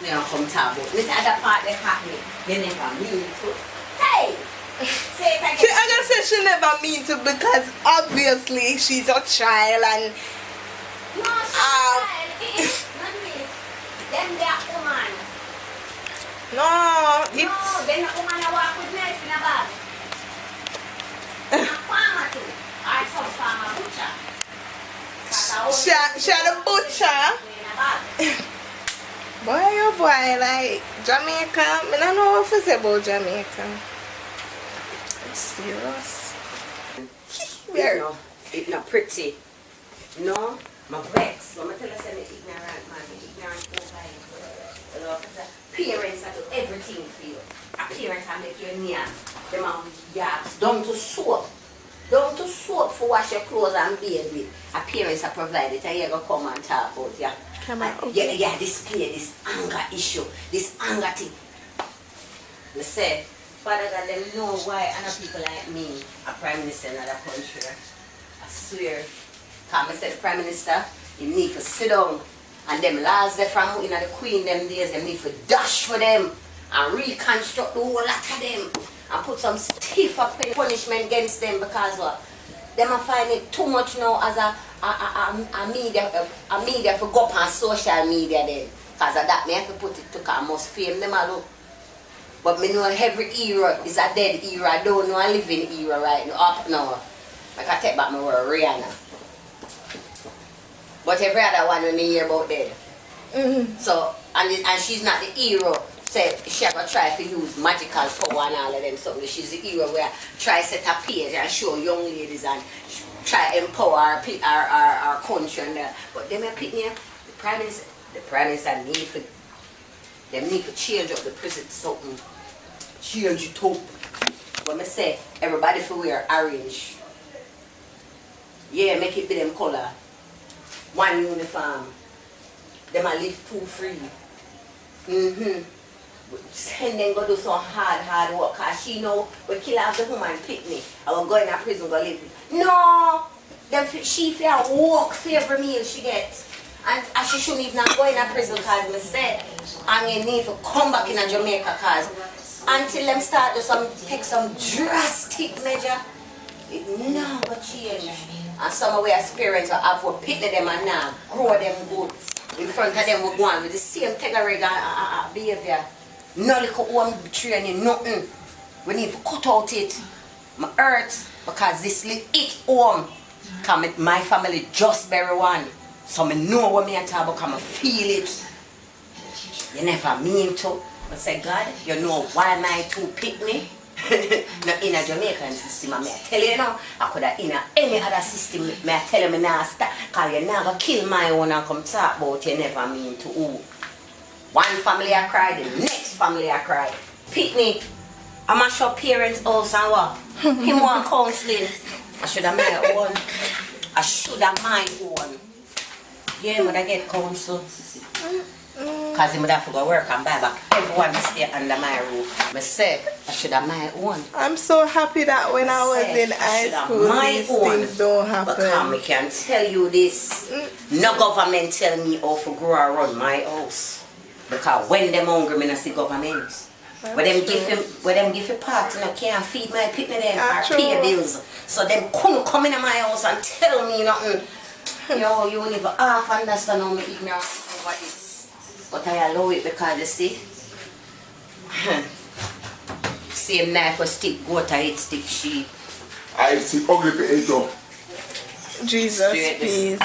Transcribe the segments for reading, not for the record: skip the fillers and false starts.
Now come talk about this other part they caught me. They never mean to. Hey! Say it again. I'm gonna say she never mean to because obviously she's a child and No, she's a child. It is not me. Them they are woman. no, No, it's they're not woman that walk with knife in a bag. A farmer too. Or some farmer butcher. she the butcher. Boy, oh boy, like Jamaica. I don't know what to say about Jamaica. It's serious. It's not pretty. No, my vex. So I'm tell you I'm ignorant man. Ignorant over parents that do everything for you. Parents that make you near. Them have yaps. Down to soap. Down to soap for wash your clothes and bathe with. Parents that provide it and you're going to come and talk about it. Yeah, this anger issue. This anger thing. I say, Father God, them know why other people like me are Prime Minister in another country. I swear. Because I said Prime Minister, you need to sit down. And them laws they from the Queen them days, they need to dash for them and reconstruct the whole lot of them and put some stiff punishment against them because what? Them are finding it too much now as a media for go up on social media then. Because of that, I have to put it to because I must fame them all. But I know every era is a dead era. I don't know a living era right now. Up now. I can take back my word, Rihanna. But every other one when I hear about dead. So, and she's not the hero. Say she ever try to use magical power and all of them something. She's the hero where try set a page and show young ladies and try empower our country and that. But them are picking the Prime Minister need to change up the prison something. Change it up. But I say everybody for wear orange. Yeah, make it be them color. One uniform. Them a live too free. Send them go do some hard work. Cause she know we kill off the woman pick me. I will go in a prison go live. No! Them she feel work for every meal she gets. And she shouldn't even go in a prison cause I said and you need to come back in a Jamaica cause until them start to take some drastic measure, it never change. And some of our parents will have to pick them and now grow them good. In front of them we go on with the same tegariga behavior. No little home training, nothing. We need to cut out it. My hurt because this little it home. Cause my family just bury one. So I know what me talk about because I feel it. You never mean to. But say, God, you know why my two pick me? Not in a Jamaican system, I tell you now. I could have in any other system, I tell you now start. Because you never kill my own and come talk about you never mean to who. One family I cry, the next family I cry. Pick me. I'm a show parents house and what? Him want counseling. I should have my own. I should have my own. Yeah, but I get counsel. Because he would have to go work and buy back. Everyone must stay under my roof. I say, I should have my own. I'm so happy that when I was in high school, these things don't happen. Because I can tell you this. No government tell me how to grow and run my house. Because when them hungry, I don't see government. When them give you parts, I can't feed my people them or pay bills. So them couldn't come into my house and tell me nothing. Yo, you won't even half understand how me ignorant over this. But I allow it because you see, same knife or stick goat, I eat stick sheep. I see ugly potato. Jesus, please.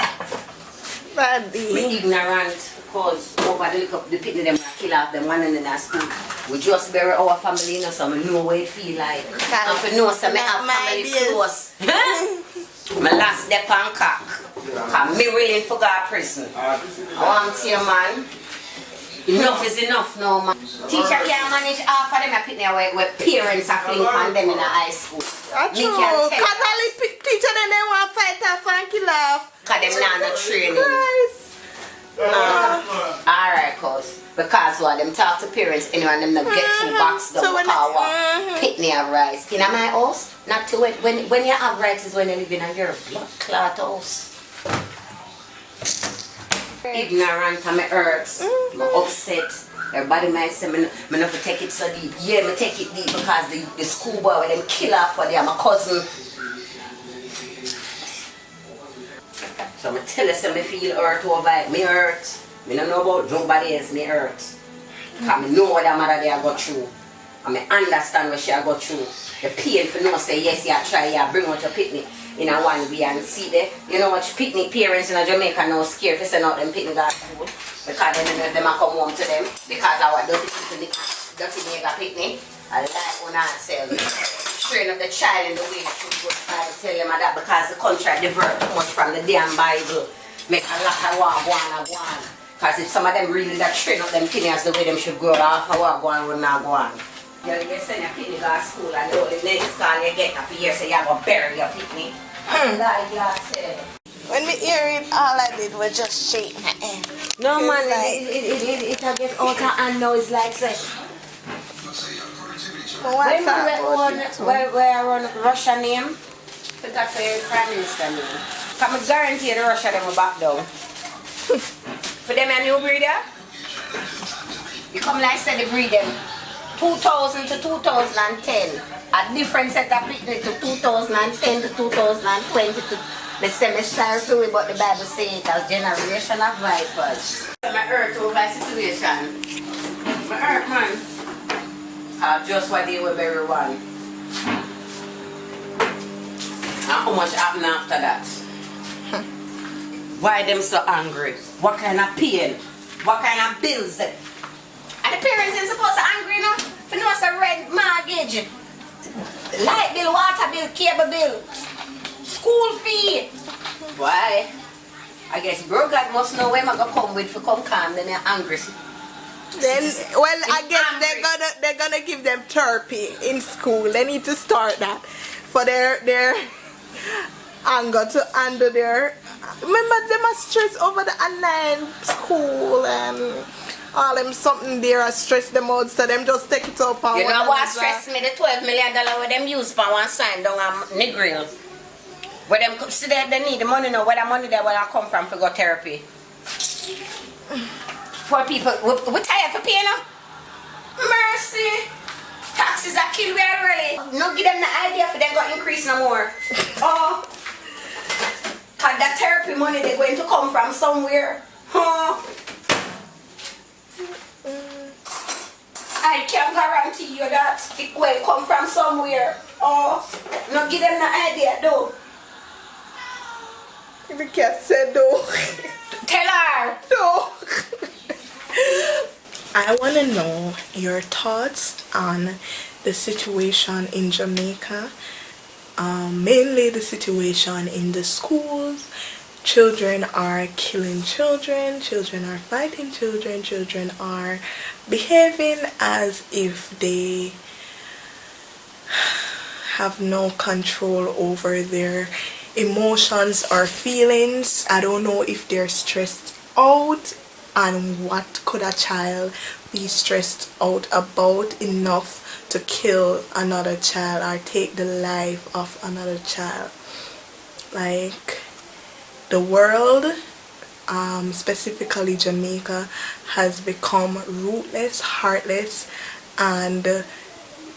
Daddy. Me ignorant because over the picnic them kill off them one and then at school. We just bury our family, you know, so I know what it feel like. And if you know, so I have family close. My last step on cock. Because me really forgot prison. I want to see you, man. Enough is enough now, man. Teacher can't manage half of them I pick me away where parents are fling on them in the high school. That's true. Because all the teachers then they want to fight off and kill off. Because them not no training. Alright, cuz. Because what them talk to parents anyway and them not get too boxed up because what pick me have rights. In my house, not to when you have rights is when you live in your blood clot house. Ignorant and me hurts, me upset. Everybody might say, me not to take it so deep. Yeah, me take it deep because the schoolboy with them kill off for them, my cousin. So I tell you, so me feel hurt over it. Me hurt. Me don't know about nobody else, me hurt. Because me know what that mother they go through. And me understand what she go through. The pain for no say, yes, you try, you bring out your picnic in a one way and see there. You know what picnic parents in Jamaica now scared to send out them picnic at school. Because they don't know if they come home to them. Because our dirty people, dirty nigga picnic. I like when I say, train up the child in the way they should go. I tell them that because the country divert too much from the damn Bible. Make a lot of go on. Because if some of them really that train up them kids the way them should grow off, how go on would not go on. You send your picnic to school and the next call you get up here so you're going to bury your picnic. Like you said. When we hear it, all I did was just shake my head. No man, it gets out of hand now. It's like say. Where I run Russia name? Forgot for your Prime Minister name. Because I guarantee the Russia them will back down. For them a new breeder? You come like say the breed them 2000 to 2010. A different set of picnic to 2010 to 2020 to the semester through but the Bible says it as generation of vipers. My earth over situation. My earth man. Just what they were very one. And how much happened after that? Why them so angry? What kind of pain? What kind of bills? And the parents ain't supposed to angry enough for no some red mortgage. Light bill, water bill, cable bill, school fee. Why? I guess bro God must know where I'm gonna come with for come calm them are angry. Then, well, I guess they're gonna give them therapy in school. They need to start that for their anger to handle their. Remember, they must stress over the online school and all them something there and stress them out. So them just take it up. You know what stress me? The $12 million where them use for one sign down on Negril. Where them see they need the money now. Where the money there where I come from for go therapy. Poor people, we tired for paying now. Mercy. Taxes are killed we already. No give them the idea for them to increase no more. Oh. Cause that therapy money they're going to come from somewhere. Huh? I can guarantee you that it will come from somewhere. Oh. No give them the idea though. The cat said no. Tell her. No. I want to know your thoughts on the situation in Jamaica, mainly the situation in the schools. Children are killing children, children are fighting children, children are behaving as if they have no control over their emotions or feelings. I don't know if they're stressed out. And what could a child be stressed out about enough to kill another child or take the life of another child? Like, the world, specifically Jamaica, has become ruthless, heartless, and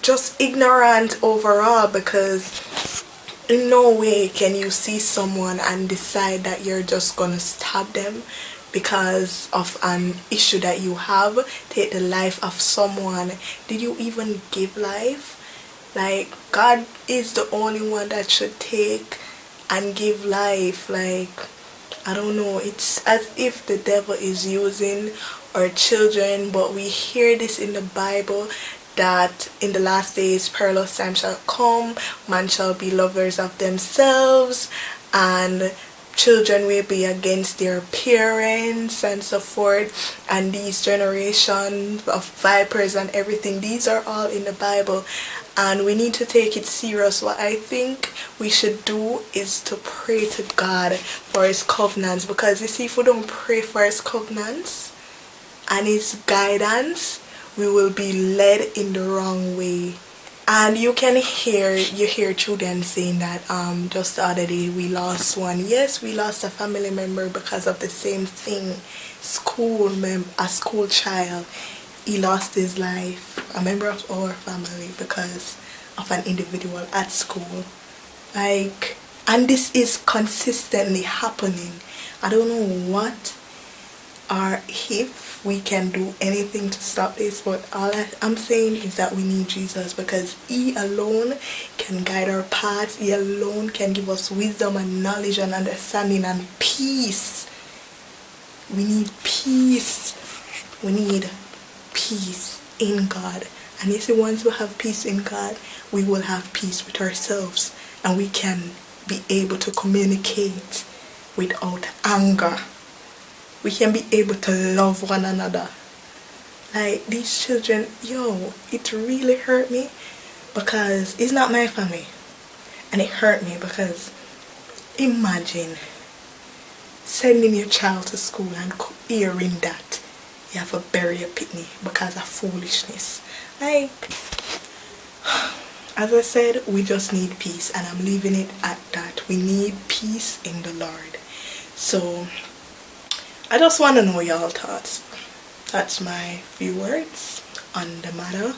just ignorant overall, because in no way can you see someone and decide that you're just gonna stab them because of an issue that you have. Take the life of someone. Did you even give life? Like, God is the only one that should take and give life. Like, I don't know, it's as if the devil is using our children. But we hear this in the Bible, that in the last days perilous times shall come, man shall be lovers of themselves, and children will be against their parents and so forth, and these generations of vipers and everything, these are all in the Bible, and we need to take it serious. What I think we should do is to pray to God for his covenants, because you see, if we don't pray for his covenants and his guidance, we will be led in the wrong way. And you hear children saying that just the other day we lost one. Yes, we lost a family member because of the same thing. A school child. he lost his life, a member of our family, because of an individual at school. Like, and this is consistently happening. I don't know what or if we can do anything to stop this, but all I'm saying is that we need Jesus, because he alone can guide our paths. He alone can give us wisdom and knowledge and understanding and peace. We need peace. We need peace in God. And you see, once we have peace in God, we will have peace with ourselves, and we can be able to communicate without anger. We can be able to love one another. Like, these children, it really hurt me, because it's not my family. And it hurt me because imagine sending your child to school and hearing that you have to bury a pitney because of foolishness. Like, as I said, we just need peace, and I'm leaving it at that. We need peace in the Lord. So I just want to know y'all thoughts. That's my few words on the matter.